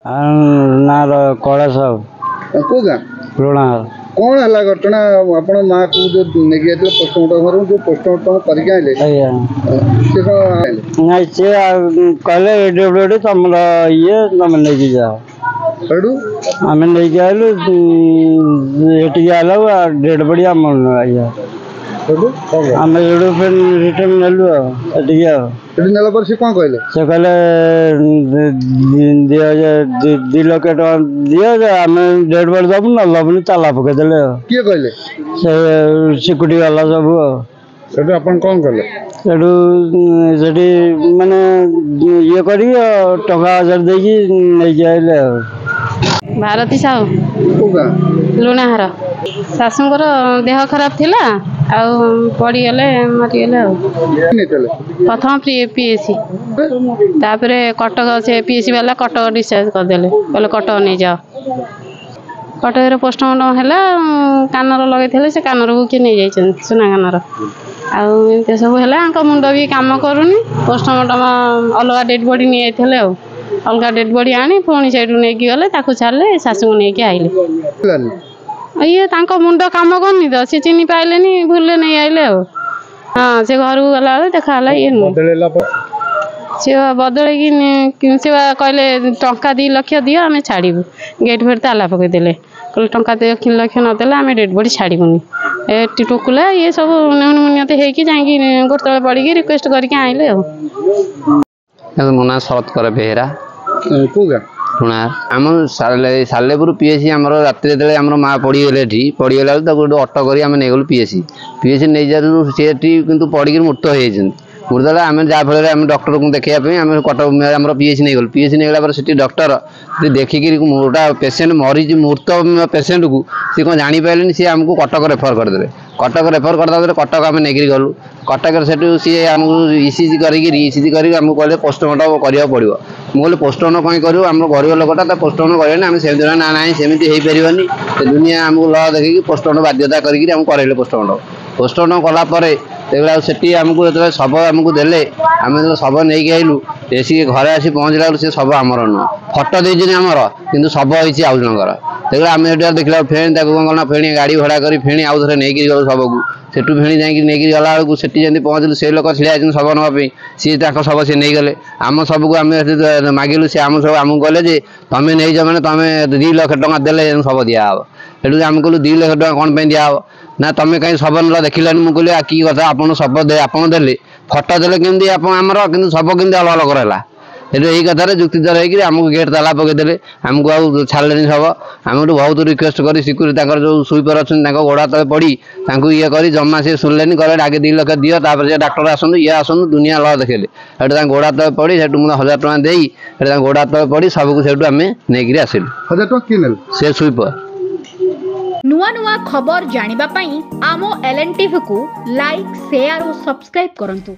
ना कड़ा सब को गाँ पुराना कौन है घटना आपण माँ को जो नेगी आते पोस्टमार्टम घर जो पोस्टमार्टम करके आइले से कौन नहीं से कहले एडब्ल्यूडी तुम ये तुम नहीं जाओ हेडू आम नहीं आलु ये आल डेड बड़ी आम आइया हेडू आम रिटर्न नेलु हेडू नेला पर से कौन कहले से कहले 2 लाख टका दियो आम डेड बड़ी दबु ना दबुनि ताला पकईदे किए कहले से सिक्यूरीटी वाला सब हेडू आपण कौन कहले सेठी माने ये करी टका 1000 देकी नहीं आइले भारती साहू को गाँ लुणाहार शाशुंकर देह खराब थिला पड़गले मरीगले नहीं चले प्रथम पीएसी तापरे कटक से पीएसी वाला कटक डिस्चार्ज करदे कहले कटक नहीं जाओ कटक पोस्टमार्टम है कानर लगे से कानर को किए नहीं जाइए सुना कानर आमत सब है मुंड भी कम करूनी पोस्टमार्टम अलग डेड बॉडी नहीं जाते अलग डेड बॉडी आनी पुणी से नहीं गले छाड़े शाशु को लेकिन आइले ये मुंड कम करनी तो सी चिन्ह पाइले भूल नहीं आइले हाँ से घर को गला देखा ये सी बदल से कहले टंका 2 लाख दियो आम छाड़ू गेट फेट ताला पकईदे कहले टंका 2 लाख नदेला आम डेड बॉडी छाड़बूनी ए टुकुला ये सब न्यूनमुनियत हो गोटे पड़ी रिक्वेस्ट करके आइले मो ना शरत कर बेहरा को गाँ लुणा आम सालेपुर पीएसी आम रात आम माँ पड़गले पड़गला गोटे अटो कर गलु पीएसी नहीं जाऊँ सी कि पड़ी मृत हो मुर्दा आम जहाँफल आम डॉक्टर को देखापी आम कटक आम पीएसी नहीं गलु पीएसी नहीं गला से डॉक्टर देखिक गोटा पेसेंट मरी मृत पेसेंट को सी कौन जापारे सी आमको कटक रेफर करदे कटक रेफर करदे कटक आम नहीं गलु कटक से सी आमको इसीजी करमको कहले पोस्टमार्टम करा पड़ो मुझे पोस्टमार्टम कहीं करूँ आम गरीब लोकटा पोस्टमार्टम करें आम सेमती ना ना सेमती हो पार दुनिया आमको ल देखिए पोस्टमार्टम बाध्यता करके कराइले पोस्टमार्टम कलापर से आमको जो शव आमको देले आम जो शव नहीं आइलु सी घरे आसी पहुँचला से शव आमर नुह फटो देती आमर कि शव होती आउ जनकर देखा आम देखला फेणी कौन फेणी गाड़ी भड़ा कर फेणी आउ थे नहीं गलु शव को सेठू फेणी जाकि गला बेलू से पहुँचलु से लोग छिड़ा शव नापी सी शव सी नहीं गले आम सब को आम मागिलु सी आम सब आमको कहले तुम्हें नहीं जाओ मैंने तुम्हें 2 लाख टका देले शव दिहब सेठू आम कहलु 2 लाख टका कौन दिहब ना तुम्हें कहीं शव ना देखलानी मुझे कहली कि कथा आप शव आपड़ देले फटो देले केमती आमर कि शव केमती अलग अलग रहा यही कथार जुक्तितर होकर आमको गेट ताला पकईदे आमको आउ छाड़े शव आम बहुत रिक्वेस्ट कर सिक्यूरीटी जो स्वीपर अच्छा गोड़ा तले पड़ी ये कर जमा सी शुणिले कहले आगे 2 लाख दियो से डाक्टर आसतु ये आसतु दुनिया लग देखले से गोड़ा तले पड़ी से मुझे 1000 टका दे गोड़ा तले पड़ी सबको से आम नहीं आसिलु 1000 टका से स्वीपर नुआ नुआ खबर जानिबा पई आमो एलएनटीवी को लाइक शेयर और सब्सक्राइब करंतु।